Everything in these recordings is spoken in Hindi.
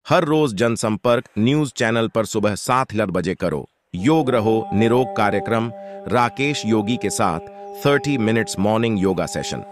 हर रोज जनसंपर्क न्यूज चैनल पर सुबह 7:30 करो। योग रहो निरोग कार्यक्रम राकेश योगी के साथ 30 मिनट्स मॉर्निंग योगा सेशन।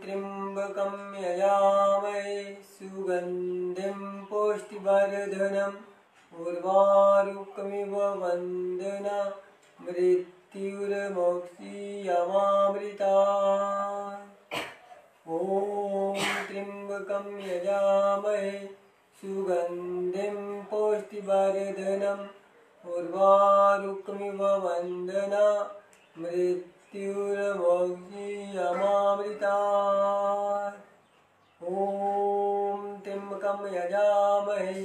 त्र्यम्बकं यजामहे सुगन्धिं पुष्टिवर्धनम् उर्वारुकमिव वन्दना मृत्युर्मोक्षीयमामृतात्। ॐ त्र्यम्बकं यजामहे सुगन्धिं पुष्टिवर्धनम् उर्वारुकमिव वन्दना मृत्युर्मोक्षीयमामृतात्। ॐ त्र्यम्बकं यजामहे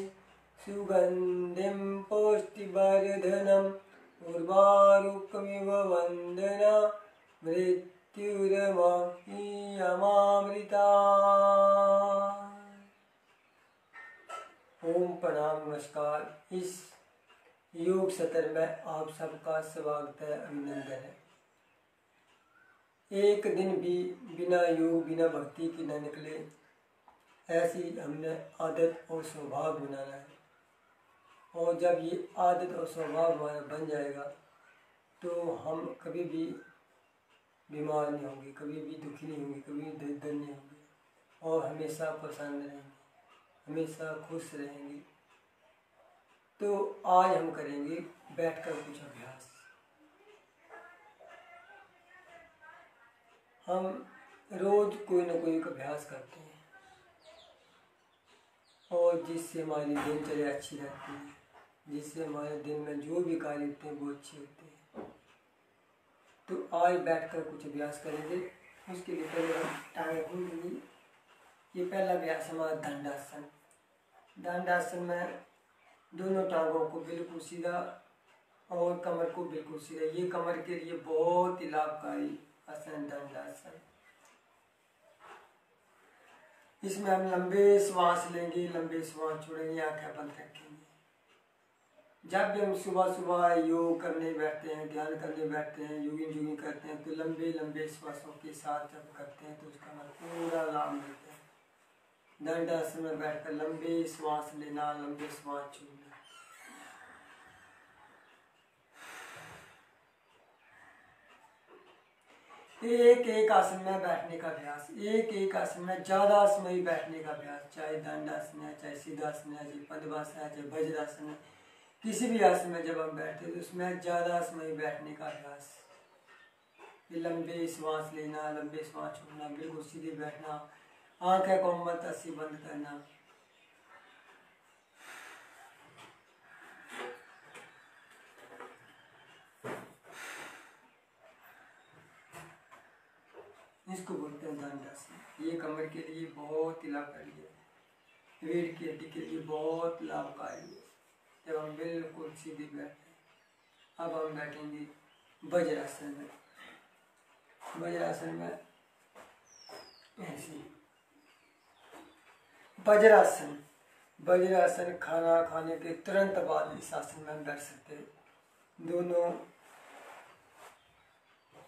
सुगन्धिं पुष्टिवर्धनम् उर्वारुकमिव वन्दना मृत्युर्मोक्षीयमामृतात्। ओम प्रणाम नमस्कार। इस योग सत्र में आप सबका स्वागत है, अभिनंदन है। एक दिन भी बिना योग बिना भक्ति की न निकले, ऐसी हमने आदत और स्वभाव बनाना है। और जब ये आदत और स्वभाव हमारा बन जाएगा तो हम कभी भी बीमार नहीं होंगे, कभी भी दुखी नहीं होंगे, कभी भी दरिद्र नहीं होंगे और हमेशा प्रसन्न रहेंगे, हमेशा खुश रहेंगे। तो आज हम करेंगे बैठकर कुछ अभ्यास। हम रोज कोई ना कोई एक अभ्यास करते हैं और जिससे हमारी दिनचर्या अच्छी रहती है, जिससे हमारे दिन में जो भी कार्य होते हैं वो अच्छे होते हैं। तो आज बैठकर कुछ अभ्यास करेंगे। उसके लिए पहले हम टांगें खोल देंगे। ये पहला अभ्यास हमारा दंडासन। दंडासन में दोनों टांगों को बिल्कुल सीधा और कमर को बिल्कुल सीधा। ये कमर के लिए बहुत ही लाभकारी आसन दंडासन। इसमें हम लंबे श्वास लेंगे, लंबे श्वास छोड़ेंगे, आंखें बंद रखेंगे। जब भी हम सुबह सुबह योग करने बैठते हैं, ध्यान करने बैठते हैं, योगिंग करते हैं, तो लंबे लंबे श्वासों के साथ जब करते हैं तो उसका हमें पूरा लाभ मिलता है। दंडासन में बैठकर लंबे श्वास लेना, लंबे श्वास छोड़ना। एक एक आसन में बैठने का अभ्यास, एक एक आसन में ज्यादा समय बैठने का अभ्यास, चाहे दंडासन है, चाहे सीधासन है, चाहे पद्मासन है, चाहे वज्रासन है। किसी भी आसन में जब हम बैठते तो उसमें ज्यादा समय बैठने का अभ्यास। लंबे श्वास लेना, लंबे श्वास छोड़ना, बिल्कुल सीधे बैठना, आंखें को मत ऐसी बंद करना। इसको बोलते हैं दंडासन। ये कमर के लिए बहुत ही लाभकारी है, रीढ़ की हड्डी के लिए बहुत लाभकारी है। जब हम बिल्कुल सीधे बैठे, अब हम बैठेंगे वज्रासन में। वज्रासन में ऐसे वज्रासन। वज्रासन खाना खाने के तुरंत बाद इस आसन में हम बैठ सकते हैं। दोनों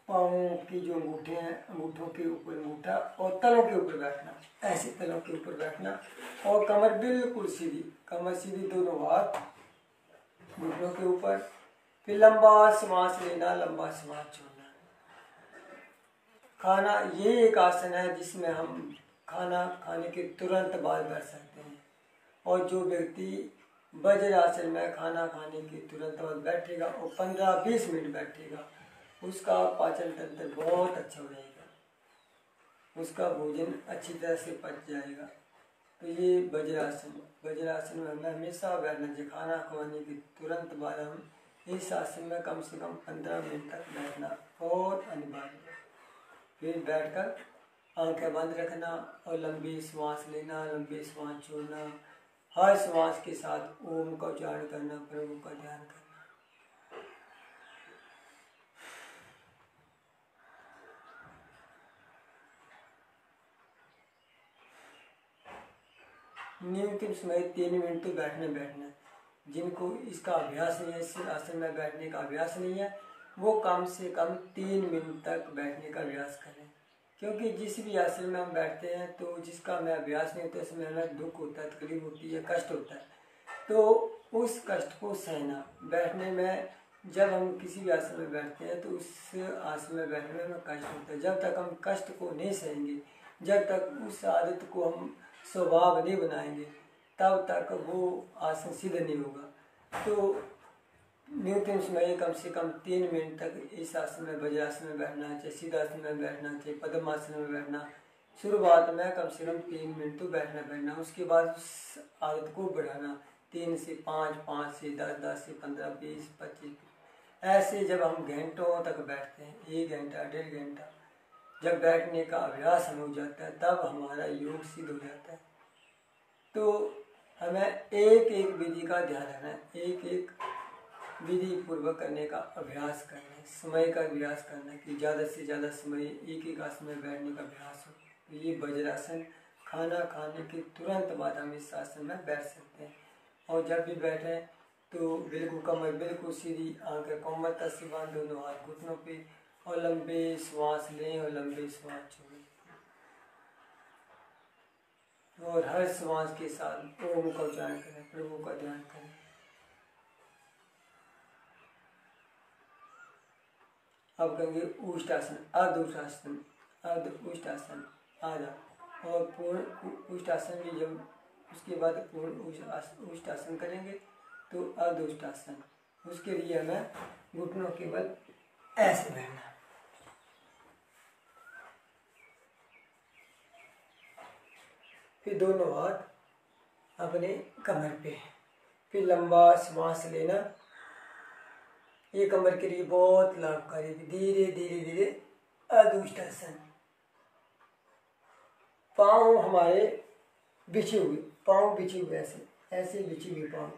पाँवों की जो अंगूठे हैं, अंगूठों के ऊपर अंगूठा और तलों के ऊपर बैठना, ऐसे तलों के ऊपर बैठना और कमर बिल्कुल सीधी, कमर सीधी, दोनों हाथ घुटनों के ऊपर। फिर लंबा श्वास लेना, लंबा श्वास छोड़ना। खाना, ये एक आसन है जिसमें हम खाना खाने के तुरंत बाद बैठ सकते हैं। और जो व्यक्ति वज्रासन में खाना खाने के तुरंत बाद बैठेगा और 15-20 मिनट बैठेगा, उसका पाचन तंत्र बहुत अच्छा हो जाएगा, उसका भोजन अच्छी तरह से पच जाएगा। तो ये वज्रासन में हमें हमेशा बैठना चाहिए। खाना खाने के तुरंत बाद हम इस आसन में कम से कम 15 मिनट तक बैठना बहुत अनिवार्य है। फिर बैठकर आंखें बंद रखना और लंबी श्वास लेना, लंबी श्वास छोड़ना। हर श्वास के साथ ओम का उच्चारण करना, प्रभु का ध्यान करना। न्यूनतम समय 3 मिनट तो बैठना है। जिनको इसका अभ्यास नहीं है, इस आसन में बैठने का अभ्यास नहीं है, वो कम से कम 3 मिनट तक बैठने का अभ्यास करें। क्योंकि जिस भी आसन में हम बैठते हैं तो जिसका हमें अभ्यास नहीं होता, उसमें हमें दुख होता है, तकलीफ होती है, कष्ट होता है। तो उस कष्ट को सहना बैठने में, जब हम किसी भी आसन में बैठते हैं तो उस आसन में बैठने में हमें कष्ट होता है। जब तक हम कष्ट को नहीं सहेंगे, जब तक उस आदत को हम स्वभाव नहीं बनाएंगे, तब तक वो आसन सिद्ध नहीं होगा। तो न्यूनतम समय कम से कम 3 मिनट तक इस आसन में, वज्रासन में बैठना चाहिए, सिद्धासन में बैठना चाहिए, पद्मासन में बैठना। शुरुआत में कम से कम 3 मिनट तो बैठना। उसके बाद उस आदत को बढ़ाना 3 से 5, 5 से 10, 10 से 15, 20, 25 ऐसे जब हम घंटों तक बैठते हैं, 1 घंटा, 1.5 घंटा, जब बैठने का अभ्यास हमें हो जाता है तब हमारा योग सिद्ध हो जाता है। तो हमें एक एक विधि का ध्यान रखना है, एक एक विधि पूर्वक करने का अभ्यास करना है, समय का अभ्यास करना है कि ज़्यादा से ज़्यादा समय एक एक आसन में बैठने का अभ्यास हो। तो ये वज्रासन, खाना खाने के तुरंत बाद हम इस आसन में बैठ सकते हैं। और जब भी बैठें तो बिल्कुल कमर बिल्कुल सीधी, आंखें कोमलता से बांध, दोनों हाथ घुटनों पे, और लंबे श्वास लें और लंबे श्वास छोड़ें। और हर श्वास के साथ ओम का उच्चारण करें, प्रभु का ध्यान करें। अब करेंगे उष्टासन, अर्ध उष्टासन आधा, और पूर्ण उष्टासन भी जब उसके बाद पूर्ण उष्टासन करेंगे तो अर्ध उष्टासन। उसके लिए हमें घुटनों के बल ऐसे बैठना, फिर दोनों हाथ अपने कमर पे, फिर लंबा श्वास लेना। ये कमर के लिए बहुत लाभकारी। धीरे धीरे धीरे अर्धउष्टासन। पाँव हमारे बिछे हुए, ऐसे ऐसे बिछे हुए पाँव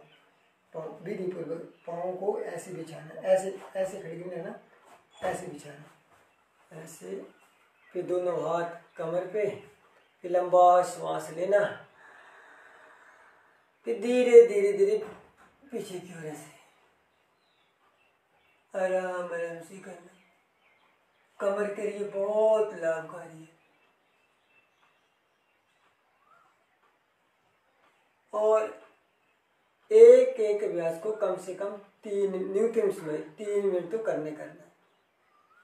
विधि पूर्वक पाँव को ऐसे बिछाना, ऐसे ऐसे खड़ी करना ना, ऐसे बिछाना, ऐसे। फिर दोनों हाथ कमर पे, फिर लंबा श्वास लेना, फिर धीरे धीरे धीरे पीछे की ओर ऐसे आराम से करना। कमर के लिए बहुत लाभकारी है। और एक एक अभ्यास को कम से कम 3 न्यूनतम समय 3 मिनट तो करना है।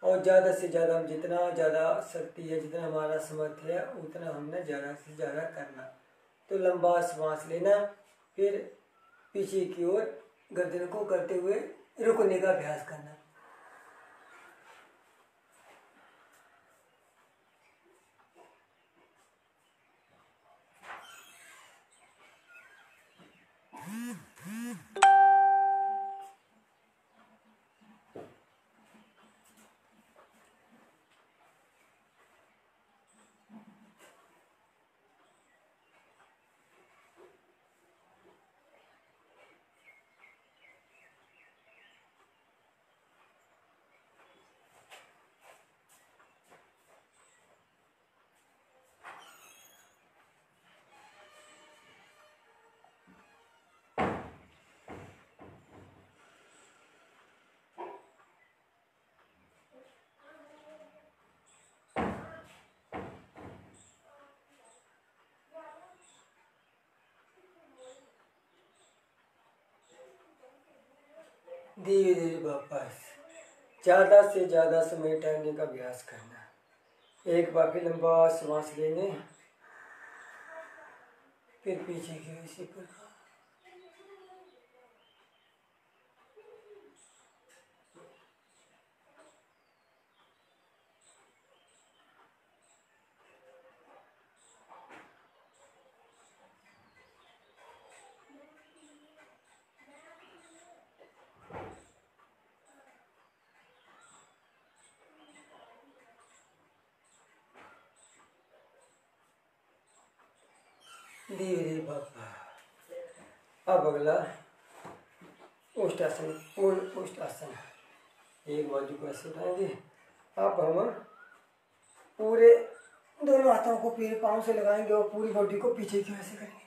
और ज़्यादा से ज़्यादा हम जितना ज़्यादा शक्ति है, जितना हमारा समर्थ है, उतना हमने ज़्यादा से ज़्यादा करना। तो लंबा श्वास लेना, फिर पीछे की ओर गर्दन को करते हुए रुकने का अभ्यास करना। धीरे धीरे वापस ज़्यादा से ज़्यादा समय ठहरने का अभ्यास करना। एक बार फिर लंबा श्वास लेने, फिर पीछे की इसी प्रकार। धीरे धीरे बाबा। अब अगला उष्टासन, पूर्ण उष्टासन। एक बाजू को ऐसे उठाएंगे। अब हम पूरे दोनों हाथों को पूरे पाँव से लगाएंगे और पूरी बॉडी को पीछे की ओर ऐसे करेंगे।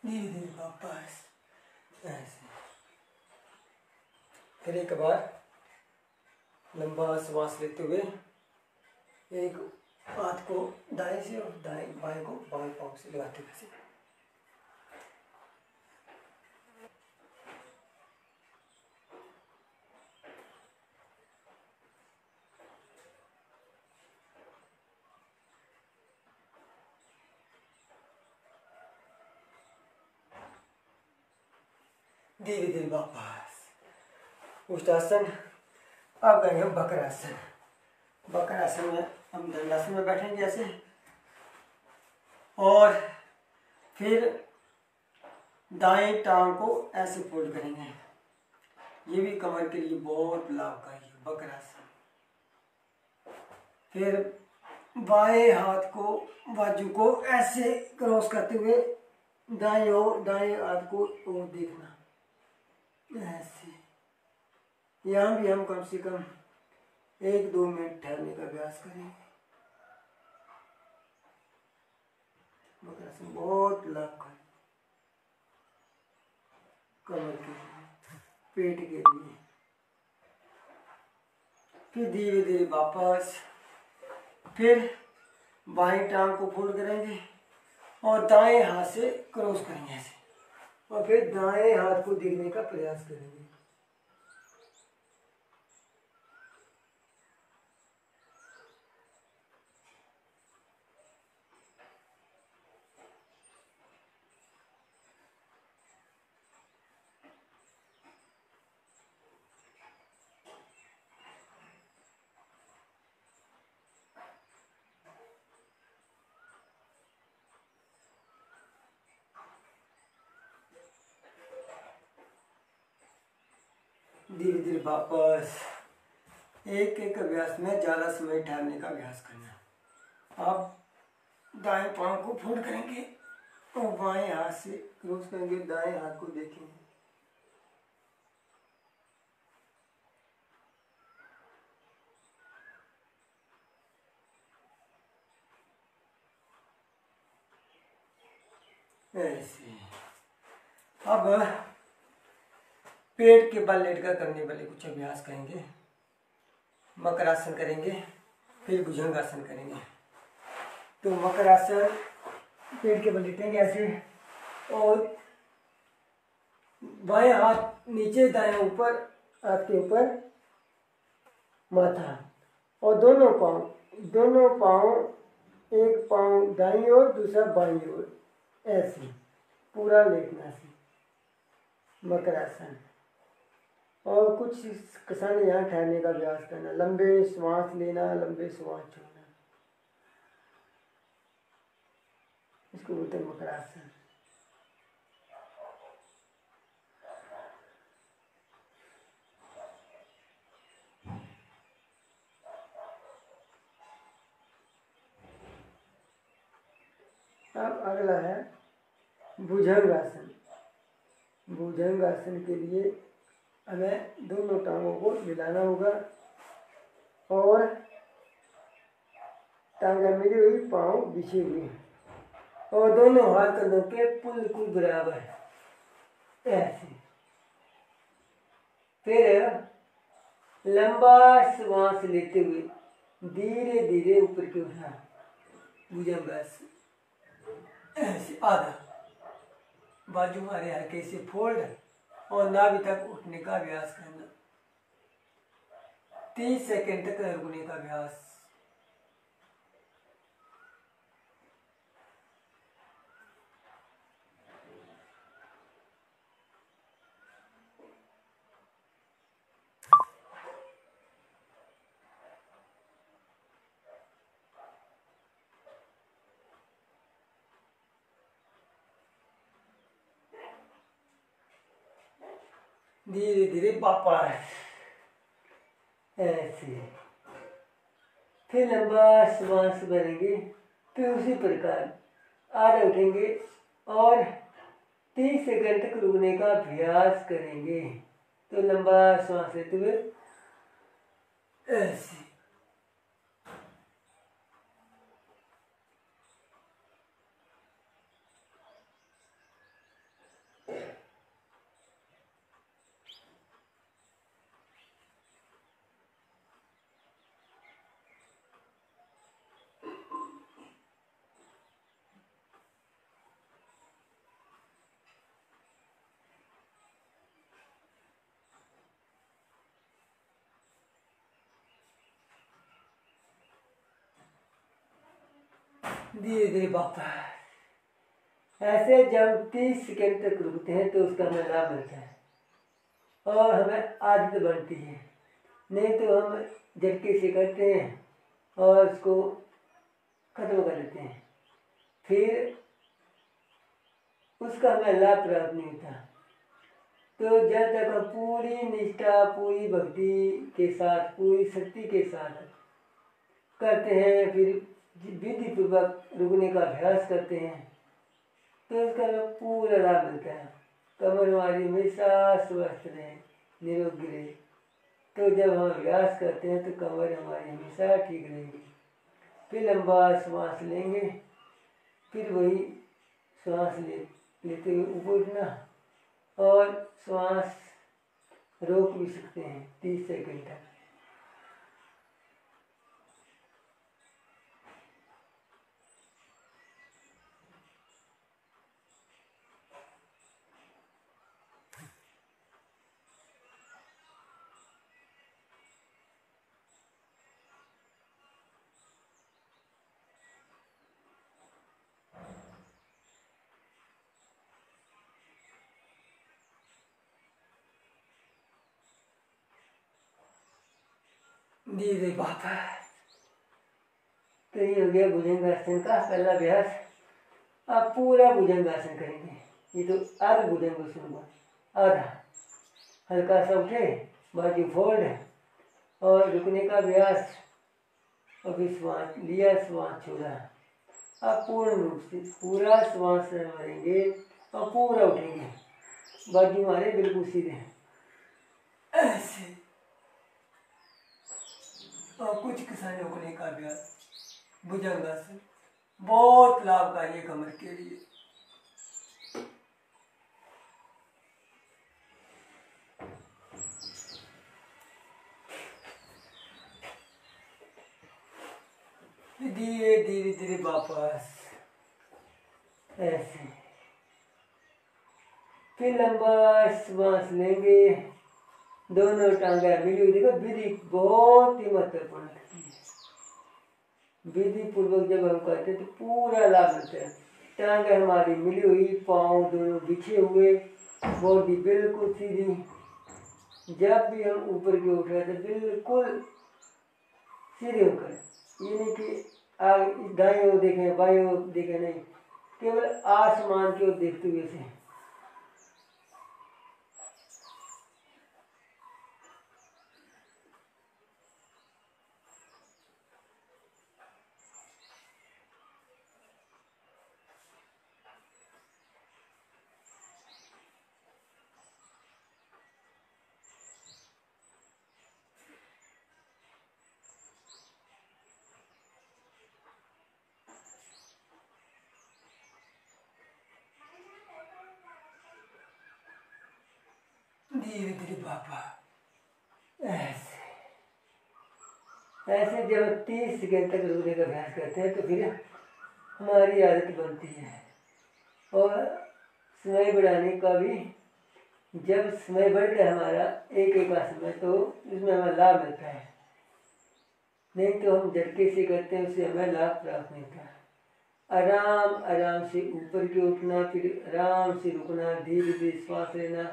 धीरे धीरे वापस ऐसे। फिर एक बार लंबा श्वास लेते हुए एक हाथ को दाएं से और बाएं को बाएं पाँव से लगाते हुए। धीरे धीरे वापस उष्टासन। अब करेंगे हम वक्रासन। वक्रासन में हम दंडासन में बैठेंगे ऐसे और फिर दाएं टांग को ऐसे फोल्ड करेंगे। ये भी कमर के लिए बहुत लाभकारी है वक्रासन। फिर बाएं हाथ को बाजू को ऐसे क्रॉस करते हुए दाएं हाथ को और देखना ऐसे। यहाँ भी हम कम से कम 1-2 मिनट ठहरने का अभ्यास करेंगे। वक्रासन बहुत लाभकारी, कमर के लिए, पेट के लिए। फिर धीरे धीरे वापस। फिर बाएं टांग को फोल्ड करेंगे और दाएं हाथ से क्रॉस करेंगे ऐसे और फिर दाएं हाथ को देखने का प्रयास करेंगे। धीरे धीरे वापस। एक एक अभ्यास में ज़्यादा समय ठहरने का अभ्यास करना। आप दाएं पाँव को फोल्ड करेंगे और बाएं हाथ से क्रॉस करेंगे, दाएं हाथ को देखेंगे। ऐसे। अब पेट के बल लेटकर करने वाले कुछ अभ्यास करेंगे। मकरासन करेंगे, फिर भुजंगासन करेंगे। तो मकरासन, पेट के बल लेटेंगे ऐसे और बाएं हाथ नीचे, दाएं ऊपर, हाथ के ऊपर माथा और दोनों पाँव, एक पाँव दाईं ओर दूसरा बाईं ओर ऐसे पूरा लेटना से मकरासन। और कुछ समय यहाँ ठहरने का अभ्यास करना। लंबे श्वास लेना, लंबे श्वास छोड़ना, इसको बोलते हैं मकरासन। अब अगला है भुजंगासन। भुजंगासन के लिए हमें दोनों टांगों को मिलाना होगा और टांगा मिली हुई, पाँव बिछे हुए और दोनों हाथ कंधों के बिल्कुल बराबर ऐसे। फिर लंबा श्वास लेते हुए धीरे धीरे ऊपर की उठना, भुजंगासन ऐसे। आधा बाजू हमारे हल्के से फोल्ड और नाभि तक उठने का अभ्यास करना। 30 सेकंड तक रुकने का अभ्यास। धीरे धीरे वापस ऐसे, फिर लंबा श्वास भरेंगे, फिर उसी प्रकार आधे उठेंगे और 30 सेकंड तक रुकने का अभ्यास करेंगे। तो लंबा श्वास लेते हुए ऐसे, धीरे धीरे वापस। ऐसे जब 30 सेकंड तक रुकते हैं तो उसका हमें लाभ मिलता है और हमें आदत बनती है। नहीं तो हम झटके से करते हैं और उसको खत्म कर देते हैं, फिर उसका हमें लाभ प्राप्त नहीं होता। तो जब तक हम पूरी निष्ठा, पूरी भक्ति के साथ, पूरी शक्ति के साथ करते हैं, फिर विधि पूर्वक रुकने का अभ्यास करते हैं, तो इसका हमें पूरा लाभ मिलता है। कमर हमारी हमेशा स्वस्थ रहे, निरोगी रहे। तो जब हम अभ्यास करते हैं तो कमर हमारी हमेशा ठीक रहेगी। फिर लंबा श्वास लेंगे, फिर वही श्वास लेते हुए ऊपर उठना और श्वास रोक भी सकते हैं 30 सेकंड तक। धीरे वापस। तो ये हो गया भुजंगासन का पहला अभ्यास। आप पूरा भुजंगासन करेंगे। ये तो आधा भुजंगासन हुआ, आधा हल्का सा उठे, बाजू फोल्ड और रुकने का अभ्यास और फिर श्वास लिया, श्वास छोड़ा। आप पूर्ण रूप से पूरा श्वास भरेंगे और पूरा उठेंगे, बाजू हमारे बिल्कुल सीधे ऐसे। और कुछ किसान रोकने का अभ्यास भुजंगासन बहुत लाभकारी है कमर के लिए। धीरे धीरे धीरे वापस ऐसे, फिर लंबा श्वास लेंगे, दोनों टांगे मिली हुई। देखो विधि बहुत ही महत्वपूर्ण है। विधि पूर्वक जब हम करते तो पूरा लाभ मिलता है। टांगे हमारी मिली हुई, पाँव दोनों बिछे हुए, बॉडी बिल्कुल सीधी। जब भी हम ऊपर की उठ रहे थे बिल्कुल सीधे होकर, ये नहीं कि आगे दाएं ओर देखें बाएं ओर देखें, नहीं, केवल आसमान की ओर देखते हुए से। धीरे धीरे पापा ऐसे ऐसे जब 30 सेकंड तक रुकने का अभ्यास करते हैं तो फिर हमारी आदत बनती है। और समय बढ़ाने का भी, जब समय बढ़ता है हमारा एक एक आसन में तो इसमें हमें लाभ मिलता है। नहीं तो हम झटके से करते हैं, उससे हमें लाभ प्राप्त नहीं होता। आराम आराम से ऊपर की उठना, फिर आराम से रुकना, धीरे धीरे श्वास लेना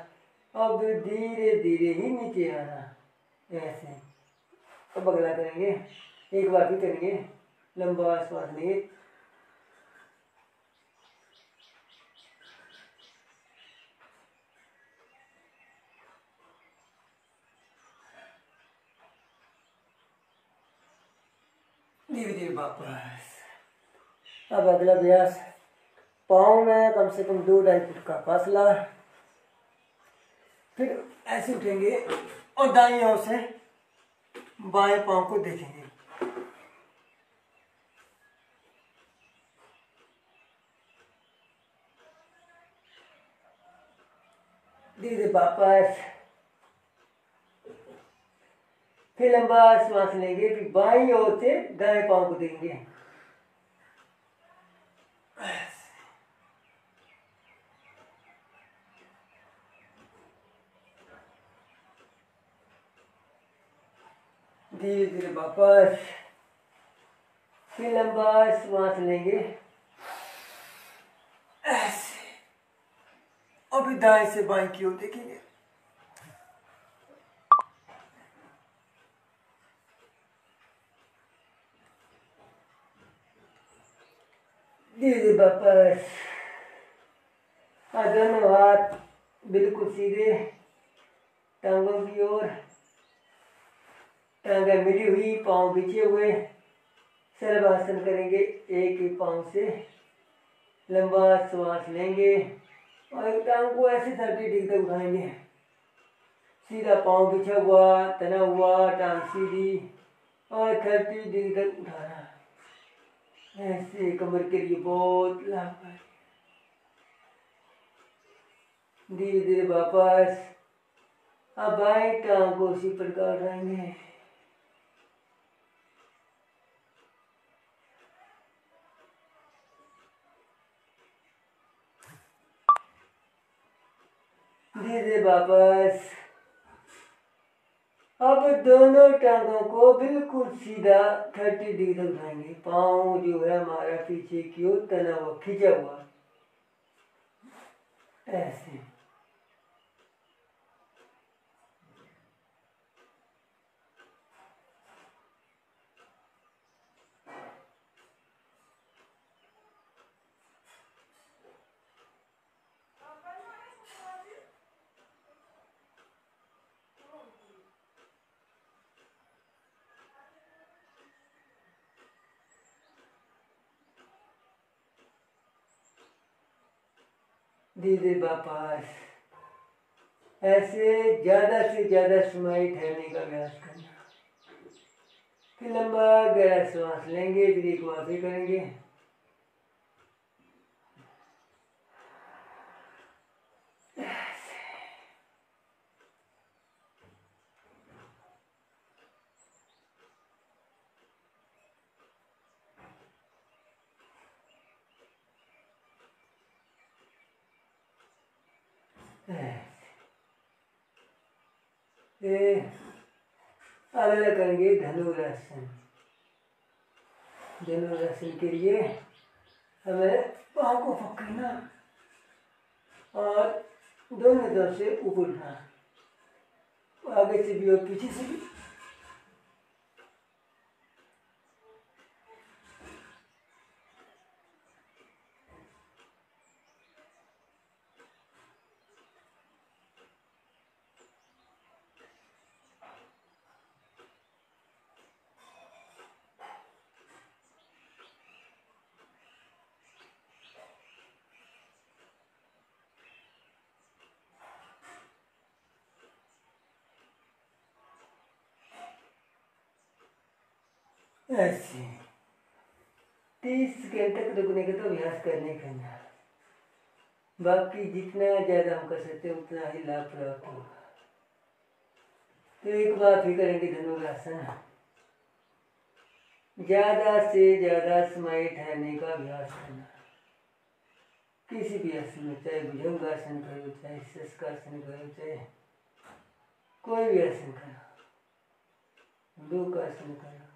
और फिर धीरे धीरे ही नीचे आना ऐसे। अब अगला करेंगे, एक बार भी करेंगे। लंबा श्वास लेंगे, धीरे धीरे वापस। अब अगला अभ्यास, पाँव में कम से कम 2-2.5 फुट का फासला। फिर ऐसे उठेंगे और दाईं ओर से बाएं पाँव को देखेंगे। धीरे वापस। फिर लंबा श्वास लेंगे, फिर बाईं ओर से दाएं पाँव को देंगे। धीरे धीरे वापस। फिर लंबा श्वास लेंगे ऐसे, और फिर दाएं से बाएं की ओर देखेंगे। धीरे धीरे वापस। दोनों हाथ बिल्कुल सीधे टांगों की ओर, टांगें मिली हुई, पाँव बिछे हुए। सर्वासन करेंगे। एक ही पाँव से लंबा श्वास लेंगे और एक टांग को ऐसे 30 डिग्री तक उठाएंगे। सीधा पाँव बिछा हुआ, तना हुआ, टांग सीधी और 30 डिग्री तक उठाना। ऐसे कमर के लिए बहुत लाभकारी। धीरे धीरे वापस। अब बाएं टांग को उसी प्रकार उठाएंगे। धीरे धीरे वापस। अब दोनों टांगों को बिल्कुल सीधा 30 डिग्री तक उठाएंगे। पाँव जो है हमारा पीछे की ओर तना हुआ, खिंचा हुआ, ऐसे। धीरे धीरे वापस। ऐसे ज्यादा से ज्यादा समय ठहरने का अभ्यास करना। फिर लंबा गहरा श्वास लेंगे, फिर एक बार फिर करेंगे। अगला करेंगे धनुरासन। धनुरासन के लिए हमें पाँव को पकड़ना और दोनों तरफ से ऊपर उठना, आगे से भी और पीछे से भी। ऐसे 30 सेकेंड तक रुकने का तो अभ्यास करने करना। बाकी जितना ज्यादा हम कर सकते हैं उतना ही लाभ प्राप्त होगा। तो एक बार फिर करेंगे धनुरासन। ज्यादा से ज्यादा समय ठहरने का अभ्यास करना। किसी भी आसन में, चाहे भुजंगासन करो, चाहे शशकासन करो, चाहे कोई भी आसन करो, लोकासन करो।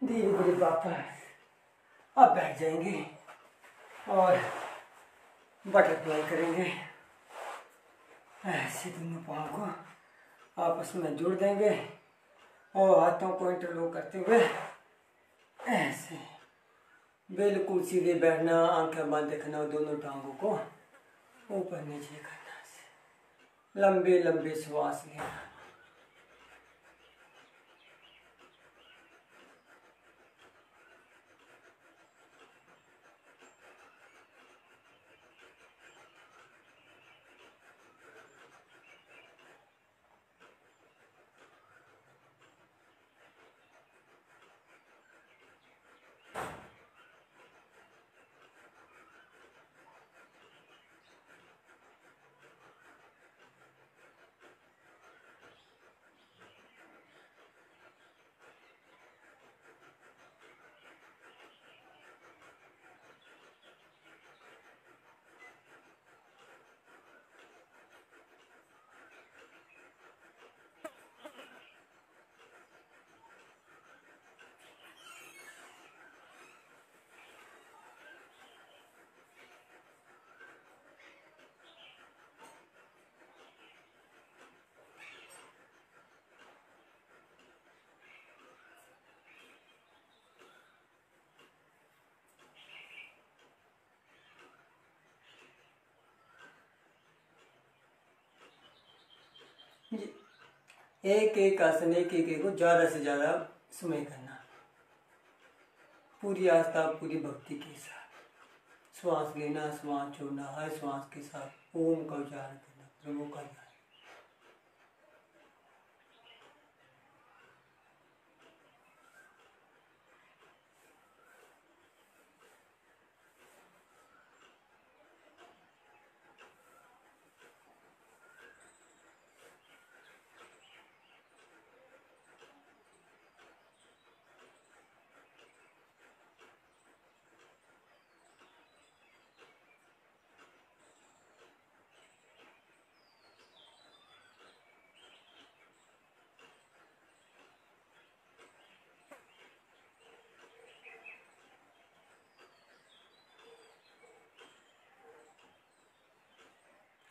धीरे धीरे वापस अब बैठ जाएंगे और बटरफ्लाई करेंगे। ऐसे दोनों पाँव को आपस में जोड़ देंगे और हाथों को इंटरलॉक करते हुए ऐसे बिल्कुल सीधे बैठना, आंखें बंद रखना, दोनों टांगों को ऊपर नीचे करना, लंबे लंबे श्वास लेना। एक एक आसन एक को ज़्यादा से ज़्यादा समय करना, पूरी आस्था पूरी भक्ति के साथ। श्वास लेना, श्वास छोड़ना, हर श्वास के साथ ओम का उच्चारण करना, प्रभु का ध्यान।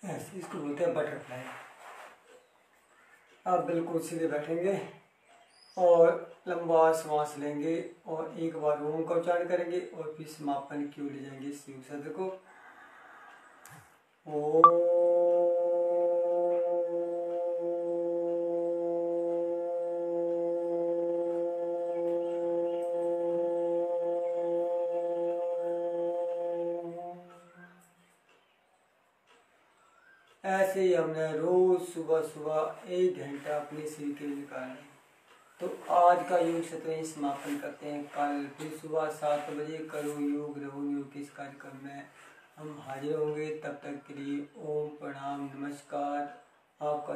ऐसे इसको बोलते हैं बटरफ्लाई। आप बिल्कुल सीधे बैठेंगे और लंबा श्वास लेंगे और एक बार ओम का उच्चारण करेंगे और फिर समापन की ओर ले जाएंगे शिव शब्द को। ओम। ऐसे ही हमने रोज सुबह सुबह 1 घंटा अपने शरीर के लिए निकालना है। तो आज का योग सत्र यहीं समापन करते हैं। कल फिर सुबह 7 बजे करो योग रहो योग के इस कार्यक्रम में हम हाजिर होंगे। तब तक के लिए ओम प्रणाम नमस्कार। आपका